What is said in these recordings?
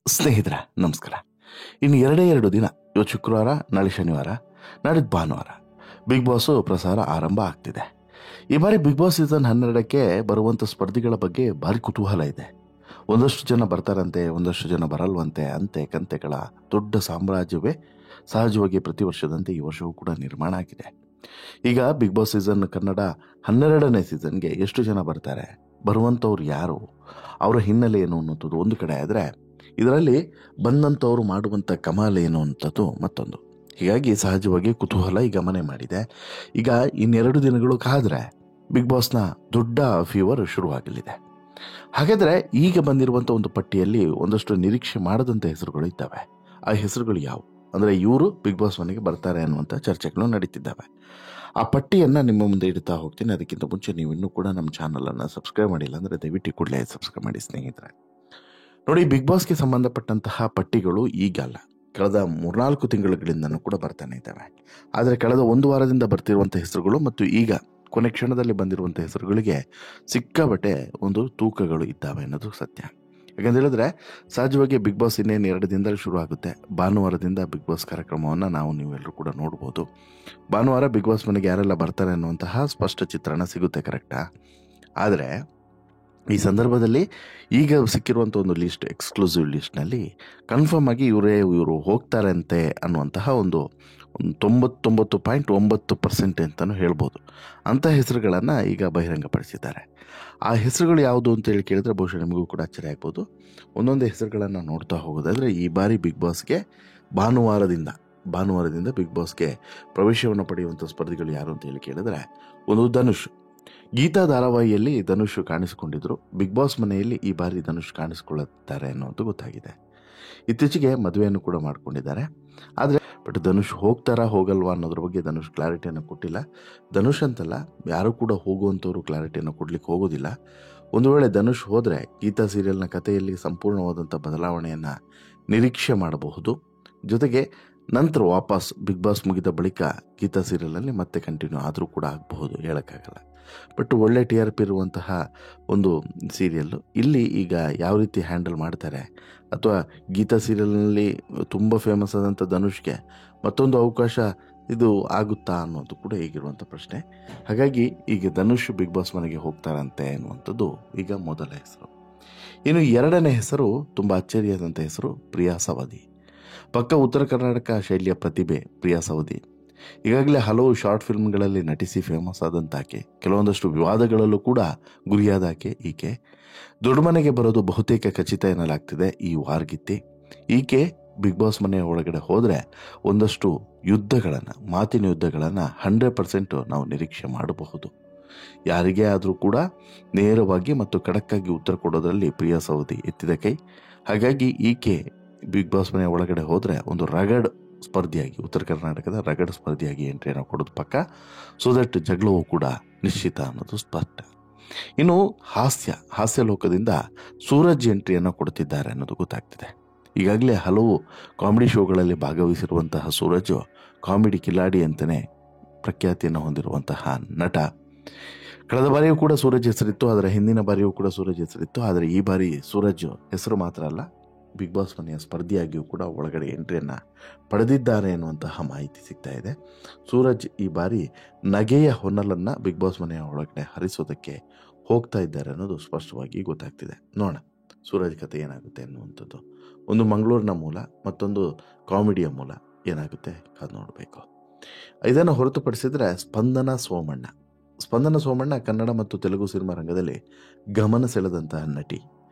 ಸ್ನೇಹಿತರೆ ನಮಸ್ಕಾರ. ಇನ್ನು ಎರಡು ದಿನ, ಇವತ್ತು ಶುಕ್ರವಾರ, ನಾಳೆ ಶನಿವಾರ, ನಾಡಿದ್ದು ಭಾನುವಾರ ಬಿಗ್ ಬಾಸು ಪ್ರಸಾರ ಆರಂಭ ಆಗ್ತಿದೆ. ಈ ಬಾರಿ ಬಿಗ್ ಬಾಸ್ ಸೀಸನ್ 12ಕ್ಕೆ ಬರುವಂಥ ಸ್ಪರ್ಧಿಗಳ ಬಗ್ಗೆ ಭಾರಿ ಕುತೂಹಲ ಇದೆ. ಒಂದಷ್ಟು ಜನ ಬರ್ತಾರಂತೆ, ಒಂದಷ್ಟು ಜನ ಬರಲ್ವಂತೆ. ಅಂತೆ ಕಂತೆಗಳ ದೊಡ್ಡ ಸಾಮ್ರಾಜ್ಯವೇ ಸಹಜವಾಗಿ ಪ್ರತಿ ವರ್ಷದಂತೆ ಈ ವರ್ಷವೂ ಕೂಡ ನಿರ್ಮಾಣ ಆಗಿದೆ. ಈಗ ಬಿಗ್ ಬಾಸ್ ಸೀಸನ್ ಕನ್ನಡ 12ನೇ ಸೀಸನ್ಗೆ ಎಷ್ಟು ಜನ ಬರ್ತಾರೆ, ಬರುವಂಥವ್ರು ಯಾರು, ಅವರ ಹಿನ್ನೆಲೆ ಏನು ಅನ್ನೋಂಥದ್ದು ಒಂದು ಕಡೆ ಆದರೆ, ಇದರಲ್ಲಿ ಬಂದಂಥವ್ರು ಮಾಡುವಂಥ ಕಮಾಲ್ ಏನು ಅಂಥದ್ದು ಮತ್ತೊಂದು. ಹೀಗಾಗಿ ಸಹಜವಾಗಿ ಕುತೂಹಲ ಈಗ ಮನೆ ಮಾಡಿದೆ. ಈಗ ಇನ್ನೆರಡು ದಿನಗಳು ಕಾದರೆ ಬಿಗ್ ಬಾಸ್ನ ದೊಡ್ಡ ಫೀವರ್ ಶುರುವಾಗಲಿದೆ. ಹಾಗಾದರೆ ಈಗ ಬಂದಿರುವಂಥ ಒಂದು ಪಟ್ಟಿಯಲ್ಲಿ ಒಂದಷ್ಟು ನಿರೀಕ್ಷೆ ಮಾಡದಂಥ ಹೆಸರುಗಳು ಇದ್ದಾವೆ. ಆ ಹೆಸರುಗಳು ಯಾವುವು ಅಂದರೆ, ಇವರು ಬಿಗ್ ಬಾಸ್ ಮನೆಗೆ ಬರ್ತಾರೆ ಅನ್ನುವಂಥ ಚರ್ಚೆಗಳು ನಡೀತಿದ್ದಾವೆ. ಆ ಪಟ್ಟಿಯನ್ನು ನಿಮ್ಮ ಮುಂದೆ ಇಡ್ತಾ ಹೋಗ್ತೀನಿ. ಅದಕ್ಕಿಂತ ಮುಂಚೆ ನೀವು ಇನ್ನೂ ಕೂಡ ನಮ್ಮ ಚಾನಲನ್ನು ಸಬ್ಸ್ಕ್ರೈಬ್ ಮಾಡಿಲ್ಲ ಅಂದರೆ ದಯವಿಟ್ಟು ಕೂಡಲೇ ಸಬ್ಸ್ಕ್ರೈಬ್ ಮಾಡಿ ಸ್ನೇಹಿತರೆ. ನೋಡಿ, ಬಿಗ್ ಬಾಸ್ಗೆ ಸಂಬಂಧಪಟ್ಟಂತಹ ಪಟ್ಟಿಗಳು ಈಗಲ್ಲ, ಕಳೆದ 3-4 ತಿಂಗಳುಗಳಿಂದನೂ ಕೂಡ ಬರ್ತಾನೆ ಇದ್ದಾವೆ. ಆದರೆ ಕಳೆದ ಒಂದು ವಾರದಿಂದ ಬರ್ತಿರುವಂಥ ಹೆಸರುಗಳು ಮತ್ತು ಈಗ ಕೊನೆ ಕ್ಷಣದಲ್ಲಿ ಬಂದಿರುವಂಥ ಹೆಸರುಗಳಿಗೆ ಸಿಕ್ಕಾಬಟ್ಟೆ ಒಂದು ತೂಕಗಳು ಇದ್ದಾವೆ ಅನ್ನೋದು ಸತ್ಯ. ಯಾಕಂತ ಹೇಳಿದ್ರೆ, ಸಹಜವಾಗಿ ಬಿಗ್ ಬಾಸ್ ಇನ್ನೇನು 2 ದಿನದಲ್ಲಿ ಶುರು ಆಗುತ್ತೆ. ಭಾನುವಾರದಿಂದ ಬಿಗ್ ಬಾಸ್ ಕಾರ್ಯಕ್ರಮವನ್ನು ನೀವೆಲ್ಲರೂ ಕೂಡ ನೋಡ್ಬೋದು. ಭಾನುವಾರ ಬಿಗ್ ಬಾಸ್ ಮನೆಗೆ ಯಾರೆಲ್ಲ ಬರ್ತಾರೆ ಅನ್ನುವಂತಹ ಸ್ಪಷ್ಟ ಚಿತ್ರಣ ಸಿಗುತ್ತೆ, ಕರೆಕ್ಟಾ? ಆದರೆ ಈ ಸಂದರ್ಭದಲ್ಲಿ ಈಗ ಸಿಕ್ಕಿರುವಂಥ ಒಂದು ಲಿಸ್ಟ್, ಎಕ್ಸ್ಕ್ಲೂಸಿವ್ ಲಿಸ್ಟ್ನಲ್ಲಿ ಕನ್ಫರ್ಮ್ ಆಗಿ ಇವರು ಹೋಗ್ತಾರೆ ಅಂತೆ ಅನ್ನುವಂತಹ ಒಂದು 99.9% ಅಂತಲೂ ಹೇಳ್ಬೋದು. ಅಂಥ ಹೆಸರುಗಳನ್ನು ಈಗ ಬಹಿರಂಗಪಡಿಸಿದ್ದಾರೆ. ಆ ಹೆಸರುಗಳು ಯಾವುದು ಅಂತೇಳಿ ಕೇಳಿದ್ರೆ ಬಹುಶಃ ನಿಮಗೂ ಕೂಡ ಆಶ್ಚರ್ಯ ಆಗ್ಬೋದು. ಒಂದೊಂದೇ ಹೆಸರುಗಳನ್ನು ನೋಡ್ತಾ ಹೋಗೋದಾದರೆ, ಈ ಬಾರಿ ಬಿಗ್ ಬಾಸ್ಗೆ ಭಾನುವಾರದಿಂದ ಬಿಗ್ ಬಾಸ್ಗೆ ಪ್ರವೇಶವನ್ನು ಪಡೆಯುವಂಥ ಸ್ಪರ್ಧಿಗಳು ಯಾರು ಅಂತ ಹೇಳಿ ಕೇಳಿದ್ರೆ, ಒಂದು ಧನುಷ್. ಗೀತಾ ಧಾರಾವಾಹಿಯಲ್ಲಿ ಧನುಷ್ ಕಾಣಿಸಿಕೊಂಡಿದ್ರು. ಬಿಗ್ ಬಾಸ್ ಮನೆಯಲ್ಲಿ ಈ ಬಾರಿ ಧನುಷ್ ಕಾಣಿಸಿಕೊಳ್ಳುತ್ತಾರೆ ಅನ್ನೋದು ಗೊತ್ತಾಗಿದೆ. ಇತ್ತೀಚೆಗೆ ಮದುವೆಯನ್ನು ಕೂಡ ಮಾಡ್ಕೊಂಡಿದ್ದಾರೆ. ಆದರೆ ಧನುಷ್ ಹೋಗ್ತಾರಾ ಹೋಗಲ್ವಾ ಅನ್ನೋದ್ರ ಬಗ್ಗೆ ಧನುಷ್ ಕ್ಲಾರಿಟಿಯನ್ನು ಕೊಟ್ಟಿಲ್ಲ. ಧನುಷ್ ಅಂತಲ್ಲ, ಯಾರು ಕೂಡ ಹೋಗುವಂಥವ್ರು ಕ್ಲಾರಿಟಿಯನ್ನು ಕೊಡ್ಲಿಕ್ಕೆ ಹೋಗೋದಿಲ್ಲ. ಒಂದು ವೇಳೆ ಧನುಷ್ ಹೋದರೆ ಗೀತಾ ಸೀರಿಯಲ್ನ ಕಥೆಯಲ್ಲಿ ಸಂಪೂರ್ಣವಾದಂಥ ಬದಲಾವಣೆಯನ್ನು ನಿರೀಕ್ಷೆ ಮಾಡಬಹುದು. ಜೊತೆಗೆ ನಂತರ ವಾಪಸ್ ಬಿಗ್ ಬಾಸ್ ಮುಗಿದ ಬಳಿಕ ಗೀತಾ ಸೀರಿಯಲ್ನಲ್ಲಿ ಮತ್ತೆ ಕಂಟಿನ್ಯೂ ಆದರೂ ಕೂಡ ಆಗಬಹುದು, ಹೇಳೋಕ್ಕಾಗಲ್ಲ. ಬಟ್ ಒಳ್ಳೆ TRP ಇರುವಂತಹ ಒಂದು ಸೀರಿಯಲ್ಲು ಇಲ್ಲಿ ಈಗ ಯಾವ ರೀತಿ ಹ್ಯಾಂಡಲ್ ಮಾಡ್ತಾರೆ, ಅಥವಾ ಗೀತಾ ಸೀರಿಯಲ್ನಲ್ಲಿ ತುಂಬ ಫೇಮಸ್ ಆದಂಥ ಧನುಷ್ಗೆ ಮತ್ತೊಂದು ಅವಕಾಶ ಇದು ಆಗುತ್ತಾ ಅನ್ನೋದು ಕೂಡ ಈಗಿರುವಂಥ ಪ್ರಶ್ನೆ. ಹಾಗಾಗಿ ಈಗ ಧನುಷ್ ಬಿಗ್ ಬಾಸ್ ಮನೆಗೆ ಹೋಗ್ತಾರಂತೆ ಅನ್ನುವಂಥದ್ದು ಈಗ ಮೊದಲ ಹೆಸರು. ಇನ್ನು ಎರಡನೇ ಹೆಸರು ತುಂಬ ಅಚ್ಚರಿಯಾದಂಥ ಹೆಸರು, ಪ್ರಿಯಾ ಸವದಿ. ಪಕ್ಕ ಉತ್ತರ ಕರ್ನಾಟಕ ಶೈಲಿಯ ಪ್ರತಿಭೆ ಪ್ರಿಯಾ ಸವದಿ. ಈಗಾಗಲೇ ಹಲವು ಶಾರ್ಟ್ ಫಿಲ್ಮ್ಗಳಲ್ಲಿ ನಟಿಸಿ ಫೇಮಸ್ ಆದಂಥ ಆಕೆ, ಕೆಲವೊಂದಷ್ಟು ವಿವಾದಗಳಲ್ಲೂ ಕೂಡ ಗುರಿಯಾದ ಈಕೆ ದೊಡ್ಡ ಮನೆಗೆ ಬರೋದು ಬಹುತೇಕ ಖಚಿತ ಎನ್ನಲಾಗ್ತಿದೆ ಈ ವಾರ್ಗಿತ್ತಿ. ಈಕೆ ಬಿಗ್ ಬಾಸ್ ಮನೆಯ ಒಳಗಡೆ ಹೋದರೆ ಒಂದಷ್ಟು ಮಾತಿನ ಯುದ್ಧಗಳನ್ನು 100% ನಾವು ನಿರೀಕ್ಷೆ ಮಾಡಬಹುದು. ಯಾರಿಗೇ ಆದರೂ ಕೂಡ ನೇರವಾಗಿ ಮತ್ತು ಖಡಕ್ಕಾಗಿ ಉತ್ತರ ಕೊಡೋದ್ರಲ್ಲಿ ಪ್ರಿಯಾ ಸವದಿ ಎತ್ತಿದ ಕೈ. ಹಾಗಾಗಿ ಈಕೆ ಬಿಗ್ ಬಾಸ್ ಮನೆಯ ಒಳಗಡೆ ಹೋದರೆ ಒಂದು ರಗಡ್ ಸ್ಪರ್ಧಿಯಾಗಿ, ಉತ್ತರ ಕರ್ನಾಟಕದ ರಗಡ್ ಸ್ಪರ್ಧಿಯಾಗಿ ಎಂಟ್ರಿಯನ್ನು ಕೊಡೋದು ಪಕ್ಕ. ಸೊ ದಟ್ ಜಗಳವೂ ಕೂಡ ನಿಶ್ಚಿತ ಅನ್ನೋದು ಸ್ಪಷ್ಟ. ಇನ್ನು ಹಾಸ್ಯ ಲೋಕದಿಂದ ಸೂರಜ್ ಎಂಟ್ರಿಯನ್ನು ಕೊಡ್ತಿದ್ದಾರೆ ಅನ್ನೋದು ಗೊತ್ತಾಗ್ತಿದೆ. ಈಗಾಗಲೇ ಹಲವು ಕಾಮಿಡಿ ಶೋಗಳಲ್ಲಿ ಭಾಗವಹಿಸಿರುವಂತಹ ಸೂರಜ್ ಕಾಮಿಡಿ ಕಿಲಾಡಿ ಅಂತಲೇ ಪ್ರಖ್ಯಾತಿಯನ್ನು ಹೊಂದಿರುವಂತಹ ನಟ. ಕಳೆದ ಬಾರಿಯೂ ಕೂಡ ಸೂರಜ್ ಹೆಸರಿತ್ತು, ಅದರ ಹಿಂದಿನ ಬಾರಿಯೂ ಕೂಡ ಸೂರಜ್ ಹೆಸರಿತ್ತು. ಆದರೆ ಈ ಬಾರಿ ಸೂರಜ್ ಹೆಸರು ಮಾತ್ರ ಅಲ್ಲ, ಬಿಗ್ ಬಾಸ್ ಮನೆಯ ಸ್ಪರ್ಧಿಯಾಗಿಯೂ ಕೂಡ ಒಳಗಡೆ ಎಂಟ್ರಿಯನ್ನು ಪಡೆದಿದ್ದಾರೆ ಎನ್ನುವಂತಹ ಮಾಹಿತಿ ಸಿಗ್ತಾ ಇದೆ. ಸೂರಜ್ ಈ ಬಾರಿ ನಗೆಯ ಹೊನ್ನಲನ್ನು ಬಿಗ್ ಬಾಸ್ ಮನೆಯ ಒಳಗಡೆ ಹರಿಸೋದಕ್ಕೆ ಹೋಗ್ತಾ ಇದ್ದಾರೆ ಅನ್ನೋದು ಸ್ಪಷ್ಟವಾಗಿ ಗೊತ್ತಾಗ್ತಿದೆ. ನೋಡೋಣ ಸೂರಜ್ ಕಥೆ ಏನಾಗುತ್ತೆ ಅನ್ನುವಂಥದ್ದು. ಒಂದು ಮಂಗಳೂರಿನ ಮೂಲ, ಮತ್ತೊಂದು ಕಾಮಿಡಿಯ ಮೂಲ, ಏನಾಗುತ್ತೆ ಕಾದು ನೋಡಬೇಕು. ಇದನ್ನು ಹೊರತುಪಡಿಸಿದರೆ ಸ್ಪಂದನ ಸೋಮಣ್ಣ ಕನ್ನಡ ಮತ್ತು ತೆಲುಗು ಸಿನಿಮಾ ರಂಗದಲ್ಲಿ ಗಮನ ಸೆಳೆದಂತಹ ನಟಿ.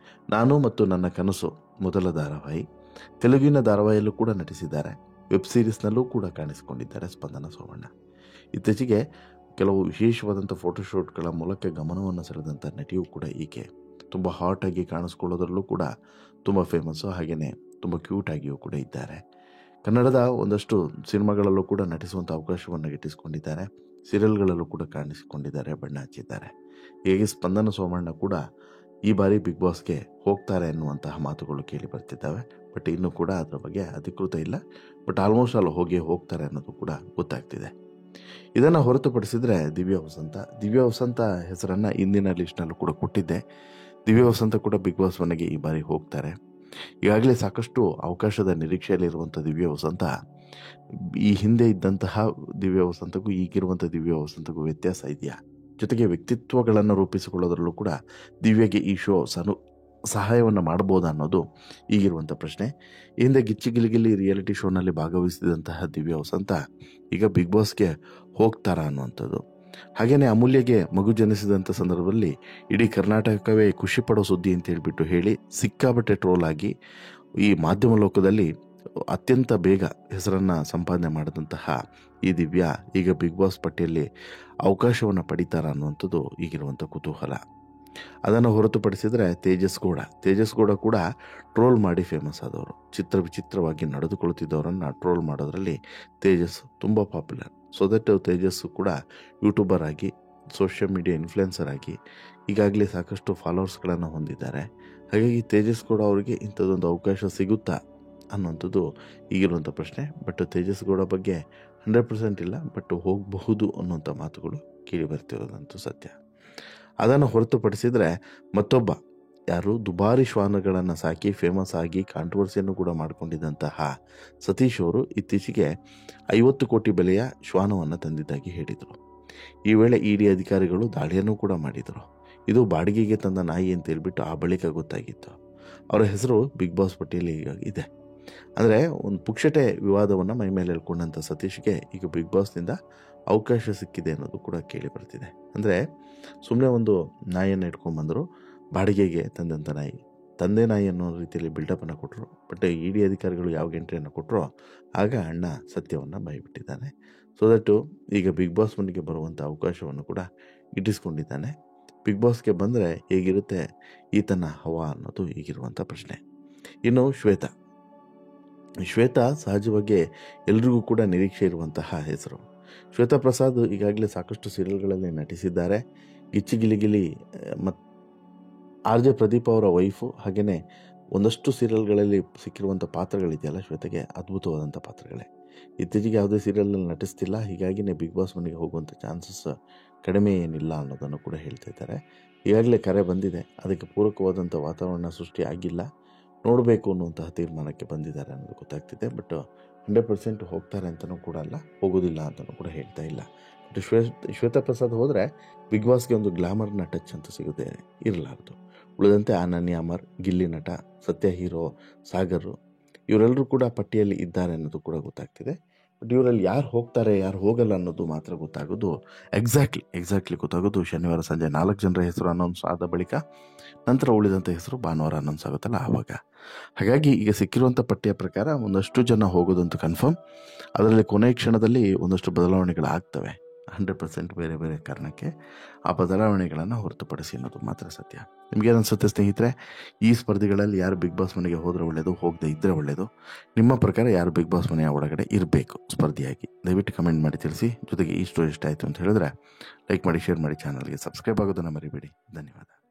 ನಾನು ಮತ್ತು ನನ್ನ ಕನಸು ಮೊದಲ ಧಾರಾವಾಹಿ, ತೆಲುಗಿನ ಧಾರಾವಾಹಿಯಲ್ಲೂ ಕೂಡ ನಟಿಸಿದ್ದಾರೆ. ವೆಬ್ ಸೀರೀಸ್ನಲ್ಲೂ ಕೂಡ ಕಾಣಿಸಿಕೊಂಡಿದ್ದಾರೆ ಸ್ಪಂದನ ಸೋಮಣ್ಣ. ಇತ್ತೀಚೆಗೆ ಕೆಲವು ವಿಶೇಷವಾದಂಥ ಫೋಟೋಶೂಟ್ಗಳ ಮೂಲಕ ಗಮನವನ್ನು ಸೆಳೆದಂಥ ನಟಿಯೂ ಕೂಡ ಈಕೆ. ತುಂಬ ಹಾಟಾಗಿ ಕಾಣಿಸ್ಕೊಳ್ಳೋದ್ರಲ್ಲೂ ಕೂಡ ತುಂಬ ಫೇಮಸ್ಸು, ಹಾಗೆಯೇ ತುಂಬ ಕ್ಯೂಟಾಗಿಯೂ ಕೂಡ ಇದ್ದಾರೆ. ಕನ್ನಡದ ಒಂದಷ್ಟು ಸಿನಿಮಾಗಳಲ್ಲೂ ಕೂಡ ನಟಿಸುವಂಥ ಅವಕಾಶವನ್ನು ಗಿಟ್ಟಿಸಿಕೊಂಡಿದ್ದಾರೆ. ಸೀರಿಯಲ್ಗಳಲ್ಲೂ ಕೂಡ ಕಾಣಿಸಿಕೊಂಡಿದ್ದಾರೆ, ಬಣ್ಣ ಹಚ್ಚಿದ್ದಾರೆ. ಹೀಗೆ ಸ್ಪಂದನ ಸೋಮಣ್ಣ ಕೂಡ ಈ ಬಾರಿ ಬಿಗ್ ಬಾಸ್ಗೆ ಹೋಗ್ತಾರೆ ಎನ್ನುವಂತಹ ಮಾತುಗಳು ಕೇಳಿ ಬರ್ತಿದ್ದಾವೆ. ಬಟ್ ಇನ್ನೂ ಕೂಡ ಅದರ ಬಗ್ಗೆ ಅಧಿಕೃತ ಇಲ್ಲ. ಬಟ್ ಆಲ್ಮೋಸ್ಟ್ ಅಲ್ಲಿ ಹೋಗ್ತಾರೆ ಅನ್ನೋದು ಕೂಡ ಗೊತ್ತಾಗ್ತಿದೆ. ಇದನ್ನು ಹೊರತುಪಡಿಸಿದರೆ ದಿವ್ಯಾ ವಸಂತ ಹೆಸರನ್ನು ಇಂದಿನ ಲಿಸ್ಟ್ನಲ್ಲೂ ಕೂಡ ಕೊಟ್ಟಿದ್ದೆ. ದಿವ್ಯಾ ವಸಂತ ಕೂಡ ಬಿಗ್ ಬಾಸ್ ಮನೆಗೆ ಈ ಬಾರಿ ಹೋಗ್ತಾರೆ. ಈಗಾಗಲೇ ಸಾಕಷ್ಟು ಅವಕಾಶದ ನಿರೀಕ್ಷೆಯಲ್ಲಿರುವಂಥ ದಿವ್ಯ ವಸಂತ ಈ ಹಿಂದೆ ಇದ್ದಂತಹ ದಿವ್ಯ ವಸಂತಕ್ಕೂ ಈಗಿರುವಂಥ ದಿವ್ಯ ವಸಂತಕ್ಕೂ ವ್ಯತ್ಯಾಸ ಇದೆಯಾ? ಜೊತೆಗೆ ವ್ಯಕ್ತಿತ್ವಗಳನ್ನು ರೂಪಿಸಿಕೊಳ್ಳೋದ್ರಲ್ಲೂ ಕೂಡ ದಿವ್ಯಗೆ ಈ ಶೋ ಸಹಾಯವನ್ನು ಮಾಡ್ಬೋದಾ ಅನ್ನೋದು ಈಗಿರುವಂಥ ಪ್ರಶ್ನೆ. ಹಿಂದೆ ಗಿಚ್ಚಿ ರಿಯಾಲಿಟಿ ಶೋನಲ್ಲಿ ಭಾಗವಹಿಸಿದಂತಹ ದಿವ್ಯ ವಸಂತ ಈಗ ಬಿಗ್ ಬಾಸ್ಗೆ ಹೋಗ್ತಾರಾ ಅನ್ನುವಂಥದ್ದು. ಹಾಗೆಯೇ ಅಮೂಲ್ಯಗೆ ಮಗು ಜನಿಸಿದಂಥ ಸಂದರ್ಭದಲ್ಲಿ ಇಡೀ ಕರ್ನಾಟಕವೇ ಖುಷಿ ಪಡೋ ಸುದ್ದಿ ಅಂತ ಹೇಳಿಬಿಟ್ಟು ಹೇಳಿ ಸಿಕ್ಕಾಬಟ್ಟೆ ಟ್ರೋಲ್ ಆಗಿ ಈ ಮಾಧ್ಯಮ ಲೋಕದಲ್ಲಿ ಅತ್ಯಂತ ಬೇಗ ಹೆಸರನ್ನು ಸಂಪಾದನೆ ಮಾಡಿದಂತಹ ಈ ದಿವ್ಯ ಈಗ ಬಿಗ್ ಬಾಸ್ ಪಟ್ಟಿಯಲ್ಲಿ ಅವಕಾಶವನ್ನು ಪಡಿತಾರ ಅನ್ನುವಂಥದ್ದು ಈಗಿರುವಂಥ ಕುತೂಹಲ. ಅದನ್ನು ಹೊರತುಪಡಿಸಿದರೆ ತೇಜಸ್ ಗೌಡ ಕೂಡ ಟ್ರೋಲ್ ಮಾಡಿ ಫೇಮಸ್ ಆದವರು. ವಿಚಿತ್ರವಾಗಿ ನಡೆದುಕೊಳ್ಳುತ್ತಿದ್ದವರನ್ನು ಟ್ರೋಲ್ ಮಾಡೋದ್ರಲ್ಲಿ ತೇಜಸ್ ತುಂಬ ಪಾಪ್ಯುಲರ್. ಸೊ ದಟ್ ತೇಜಸ್ಸು ಕೂಡ ಯೂಟ್ಯೂಬರ್ ಆಗಿ ಸೋಷಿಯಲ್ ಮೀಡಿಯಾ ಇನ್ಫ್ಲುಯೆನ್ಸರ್ ಆಗಿ ಈಗಾಗಲೇ ಸಾಕಷ್ಟು ಫಾಲೋವರ್ಸ್ಗಳನ್ನು ಹೊಂದಿದ್ದಾರೆ. ಹಾಗಾಗಿ ತೇಜಸ್ ಗೌಡ ಅವರಿಗೆ ಇಂಥದ್ದೊಂದು ಅವಕಾಶ ಸಿಗುತ್ತಾ ಅನ್ನೋಂಥದ್ದು ಈಗಿರುವಂಥ ಪ್ರಶ್ನೆ. ಬಟ್ ತೇಜಸ್ ಗೌಡ ಬಗ್ಗೆ 100% ಇಲ್ಲ, ಬಟ್ ಹೋಗಬಹುದು ಅನ್ನುವಂಥ ಮಾತುಗಳು ಕೇಳಿ ಬರ್ತಿರೋದಂತೂ ಸತ್ಯ. ಅದನ್ನು ಹೊರತುಪಡಿಸಿದರೆ ಮತ್ತೊಬ್ಬ ಯಾರು ದುಬಾರಿ ಶ್ವಾನಗಳನ್ನು ಸಾಕಿ ಫೇಮಸ್ ಆಗಿ ಕಾಂಟ್ರವರ್ಸಿಯನ್ನು ಕೂಡ ಮಾಡಿಕೊಂಡಿದ್ದಂತಹ ಸತೀಶ್ ಅವರು ಇತ್ತೀಚೆಗೆ 50 ಕೋಟಿ ಬೆಲೆಯ ಶ್ವಾನವನ್ನು ತಂದಿದ್ದಾಗಿ ಹೇಳಿದರು. ಈ ವೇಳೆ ಇಡಿ ಅಧಿಕಾರಿಗಳು ದಾಳಿಯನ್ನು ಕೂಡ ಮಾಡಿದರು. ಇದು ಬಾಡಿಗೆಗೆ ತಂದ ನಾಯಿ ಅಂತ ಹೇಳ್ಬಿಟ್ಟು ಆ ಬಳಿಕ ಗೊತ್ತಾಗಿತ್ತು. ಅವರ ಹೆಸರು ಬಿಗ್ ಬಾಸ್ ಪಟ್ಟಿಯಲ್ಲಿ ಈಗ ಇದೆ. ಅಂದರೆ ಒಂದು ಪುಕ್ಷಟೆ ವಿವಾದವನ್ನು ಮೈ ಮೇಲೆ ಹೇಳ್ಕೊಂಡಂಥ ಸತೀಶ್ಗೆ ಈಗ ಬಿಗ್ ಬಾಸ್ನಿಂದ ಅವಕಾಶ ಸಿಕ್ಕಿದೆ ಅನ್ನೋದು ಕೂಡ ಕೇಳಿ ಬರ್ತಿದೆ. ಅಂದರೆ ಸುಮ್ಮನೆ ಒಂದು ನಾಯಿಯನ್ನು ಇಟ್ಕೊಂಡ್ಬಂದರು, ಬಾಡಿಗೆಗೆ ತಂದಂಥ ನಾಯಿ, ತಂದೆ ನಾಯಿ ಅನ್ನೋ ರೀತಿಯಲ್ಲಿ ಬಿಲ್ಡಪ್ಪನ್ನು ಕೊಟ್ಟರು. ಬಟ್ ಇಡಿ ಅಧಿಕಾರಿಗಳು ಯಾವ ಎಂಟ್ರಿಯನ್ನು ಕೊಟ್ಟರೋ ಆಗ ಅಣ್ಣ ಸತ್ಯವನ್ನು ಬಾಯ್ಬಿಟ್ಟಿದ್ದಾನೆ. ಸೊ ದಟ್ಟು ಈಗ ಬಿಗ್ ಬಾಸ್ ಮನೆಗೆ ಬರುವಂಥ ಅವಕಾಶವನ್ನು ಕೂಡ ಇಟ್ಟಿಸ್ಕೊಂಡಿದ್ದಾನೆ. ಬಿಗ್ ಬಾಸ್ಗೆ ಬಂದರೆ ಹೇಗಿರುತ್ತೆ ಈತನ ಹವಾ ಅನ್ನೋದು ಈಗಿರುವಂಥ ಪ್ರಶ್ನೆ. ಇನ್ನು ಶ್ವೇತಾ ಸಹಜವಾಗಿ ಎಲ್ರಿಗೂ ಕೂಡ ನಿರೀಕ್ಷೆ ಇರುವಂತಹ ಹೆಸರು. ಶ್ವೇತಾ ಪ್ರಸಾದ್ ಈಗಾಗಲೇ ಸಾಕಷ್ಟು ಸೀರಿಯಲ್ಗಳಲ್ಲಿ ನಟಿಸಿದ್ದಾರೆ. ಗಿಲಿ ಮತ್ತು RJ ಪ್ರದೀಪ್ ಅವರ ವೈಫು, ಹಾಗೆಯೇ ಒಂದಷ್ಟು ಸೀರಿಯಲ್ಗಳಲ್ಲಿ ಸಿಕ್ಕಿರುವಂಥ ಪಾತ್ರಗಳಿದೆಯಲ್ಲ ಶ್ವೇತೆಗೆ, ಅದ್ಭುತವಾದಂಥ ಪಾತ್ರಗಳೇ. ಇತ್ತೀಚೆಗೆ ಯಾವುದೇ ಸೀರಿಯಲ್ನಲ್ಲಿ ನಟಿಸ್ತಿಲ್ಲ, ಹೀಗಾಗಿಯೇ ಬಿಗ್ ಬಾಸ್ ಮನೆಗೆ ಹೋಗುವಂಥ ಚಾನ್ಸಸ್ ಕಡಿಮೆ ಏನಿಲ್ಲ ಅನ್ನೋದನ್ನು ಕೂಡ ಹೇಳ್ತಾ ಇದ್ದಾರೆ. ಈಗಾಗಲೇ ಕರೆ ಬಂದಿದೆ, ಅದಕ್ಕೆ ಪೂರಕವಾದಂಥ ವಾತಾವರಣ ಸೃಷ್ಟಿ ಆಗಿಲ್ಲ, ನೋಡಬೇಕು ಅನ್ನುವಂತಹ ತೀರ್ಮಾನಕ್ಕೆ ಬಂದಿದ್ದಾರೆ ಅನ್ನೋದು ಗೊತ್ತಾಗ್ತಿದೆ. ಬಟ್ 100% ಹೋಗ್ತಾರೆ ಅಂತಲೂ ಕೂಡ ಅಲ್ಲ, ಹೋಗೋದಿಲ್ಲ ಅಂತಲೂ ಕೂಡ ಹೇಳ್ತಾ ಇಲ್ಲ. ಬಟ್ ಶ್ವೇತಾ ಪ್ರಸಾದ್ ಹೋದರೆ ಬಿಗ್ ಬಾಸ್ಗೆ ಒಂದು ಗ್ಲಾಮರ್ನ ಟಚ್ ಅಂತ ಸಿಗದೆ ಇರಲಾರ್ದು. ಉಳಿದಂತೆ ಅನನ್ಯ ಅಮರ್, ಗಿಲ್ಲಿ ನಟ, ಸತ್ಯ ಹೀರೋ, ಸಾಗರ್ ಇವರೆಲ್ಲರೂ ಕೂಡ ಪಟ್ಟಿಯಲ್ಲಿ ಇದ್ದಾರೆ ಅನ್ನೋದು ಕೂಡ ಗೊತ್ತಾಗ್ತಿದೆ. ಬಟ್ ಇವರಲ್ಲಿ ಯಾರು ಹೋಗ್ತಾರೆ ಯಾರು ಹೋಗಲ್ಲ ಅನ್ನೋದು ಮಾತ್ರ ಗೊತ್ತಾಗೋದು ಎಕ್ಸಾಕ್ಟ್ಲಿ ಗೊತ್ತಾಗೋದು ಶನಿವಾರ ಸಂಜೆ 4 ಜನರ ಹೆಸರು ಅನೌನ್ಸ್ ಆದ ಬಳಿಕ. ನಂತರ ಉಳಿದಂಥ ಹೆಸರು ಭಾನುವಾರ ಅನೌನ್ಸ್ ಆಗುತ್ತಲ್ಲ ಆವಾಗ. ಹಾಗಾಗಿ ಈಗ ಸಿಕ್ಕಿರುವಂಥ ಪಟ್ಟಿಯ ಪ್ರಕಾರ ಒಂದಷ್ಟು ಜನ ಹೋಗೋದಂತೂ ಕನ್ಫರ್ಮ್. ಅದರಲ್ಲಿ ಕೊನೆಯ ಕ್ಷಣದಲ್ಲಿ ಒಂದಷ್ಟು ಬದಲಾವಣೆಗಳಾಗ್ತವೆ 100% ಬೇರೆ ಬೇರೆ ಕಾರಣಕ್ಕೆ. ಆ ಬದಲಾವಣೆಗಳನ್ನು ಹೊರತುಪಡಿಸಿ ಅನ್ನೋದು ಮಾತ್ರ ಸತ್ಯ. ನಿಮಗೇನು ಅನಿಸುತ್ತೆ ಸ್ನೇಹಿತರೆ, ಈ ಸ್ಪರ್ಧಿಗಳಲ್ಲಿ ಯಾರು ಬಿಗ್ ಬಾಸ್ ಮನೆಗೆ ಹೋದರೆ ಒಳ್ಳೆಯದು, ಹೋಗದೆ ಇದ್ದರೆ ಒಳ್ಳೆಯದು? ನಿಮ್ಮ ಪ್ರಕಾರ ಯಾರು ಬಿಗ್ ಬಾಸ್ ಮನೆಯ ಒಳಗಡೆ ಇರಬೇಕು ಸ್ಪರ್ಧಿಯಾಗಿ? ದಯವಿಟ್ಟು ಕಮೆಂಟ್ ಮಾಡಿ ತಿಳಿಸಿ. ಜೊತೆಗೆ ಈ ಸ್ಟೋರಿ ಇಷ್ಟ ಆಯಿತು ಅಂತ ಹೇಳಿದ್ರೆ ಲೈಕ್ ಮಾಡಿ, ಶೇರ್ ಮಾಡಿ, ಚಾನಲ್ಗೆ ಸಬ್ಸ್ಕ್ರೈಬ್ ಆಗೋದನ್ನು ಮರಿಬೇಡಿ. ಧನ್ಯವಾದ.